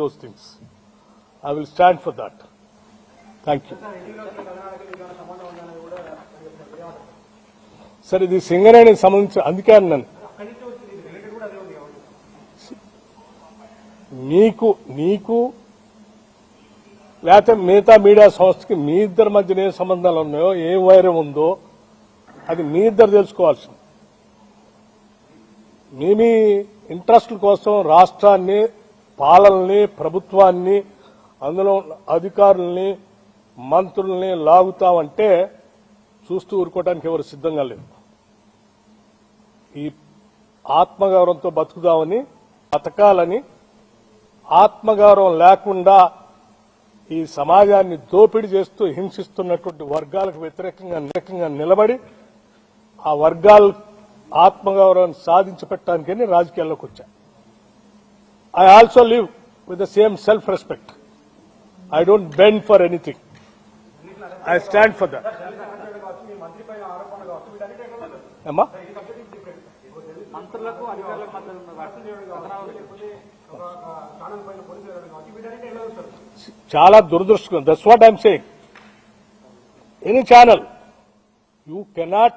those things. I will stand for that. Thank you. సరే ఇది సింగరేణికి సంబంధించి అందుకే అన్నాను నీకు లేకపోతే మిగతా మీడియా సంస్థకి మీ ఇద్దరి మధ్యన ఏ సంబంధాలు ఉన్నాయో ఏ వైరం ఉందో అది మీ ఇద్దరు తెలుసుకోవాల్సింది. మీ ఇంట్రెస్ట్ల కోసం రాష్ట్రాన్ని పాలనని ప్రభుత్వాన్ని అందులో అధికారుల్ని మంత్రుల్ని లాగుతామంటే చూస్తూ ఊరుకోవడానికి ఎవరు సిద్ధంగా లేరు. ఈ ఆత్మగౌరవంతో బతకాలని ఆత్మగౌరవం లేకుండా ఈ సమాజాన్ని దోపిడీ చేస్తూ హింసిస్తున్నటువంటి వర్గాలకు వ్యతిరేకంగా నిలబడి ఆ వర్గాల ఆత్మగౌరవాన్ని సాధించి పెట్టడానికని రాజకీయాల్లోకి వచ్చా. I also live with the same self-respect. I don't bend for anything. I stand for that. Amma? చాలా దురదృష్టకరం. That's what I'm saying. Any channel, you cannot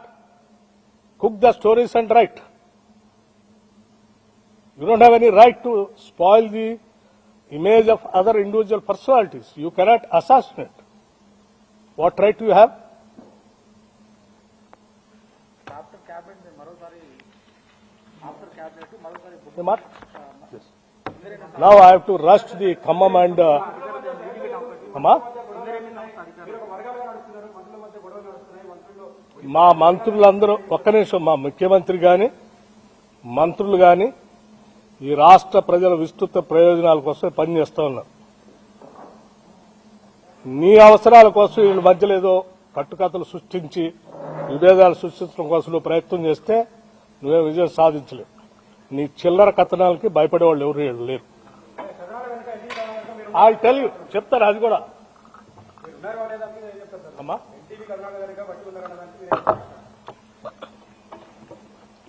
cook the stories and write. You don't have any right to spoil the image of other individual personalities. You cannot assassinate. What right do you have? After cabinet, yes. Now I have to rush to the Khammam and మా మంత్రులందరూ ఒక్క నిమిషం మా ముఖ్యమంత్రి గాని మంత్రులు గాని ఈ రాష్ట్ర ప్రజల విస్తృత ప్రయోజనాల కోసం పనిచేస్తా ఉన్నారు. నీ అవసరాల కోసం వీళ్ళ మధ్యలో ఏదో కట్టుకథలు సృష్టించి విభేదాలు సృష్టించడం కోసం నువ్వు ప్రయత్నం చేస్తే నువ్వే విజయం సాధించలేవు. నీ చిల్లర కథనాలకి భయపడేవాళ్ళు ఎవరు లేరు. ఐ టెల్ యూ చెప్తారు అది కూడా. అమ్మా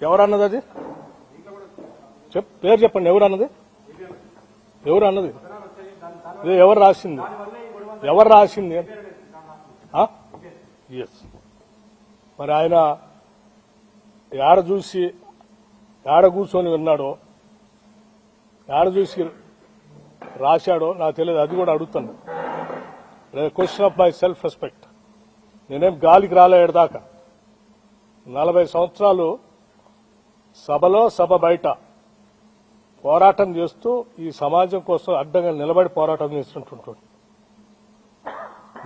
ఎవరన్నది అది పేరు చెప్పండి. ఎవరు అన్నది ఇది ఎవరు రాసింది ఎస్. మరి ఆయన ఏడ కూర్చొని విన్నాడో ఏడ చూసి రాశాడో నాకు తెలియదు. అది కూడా అడుగుతాను. Question of my self respect. నేనేం గాలికి రాలేదాకా 40 సంవత్సరాలు సభలో సభ బయట పోరాటం చేస్తూ ఈ సమాజం కోసం అడ్డంగా నిలబడి పోరాటం చేస్తుంటుంటాడు.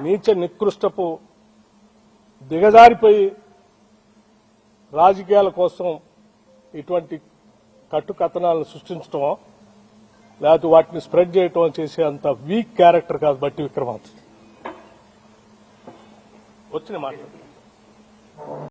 నీచ నికృష్టపు దిగజారిపోయి రాజకీయాల కోసం ఇటువంటి కట్టుకథనాలను సృష్టించడం లేకపోతే వాటిని స్ప్రెడ్ చేయటం చేసే అంత వీక్ క్యారెక్టర్ కాదు బట్టి విక్రమార్క. వచ్చిన మాట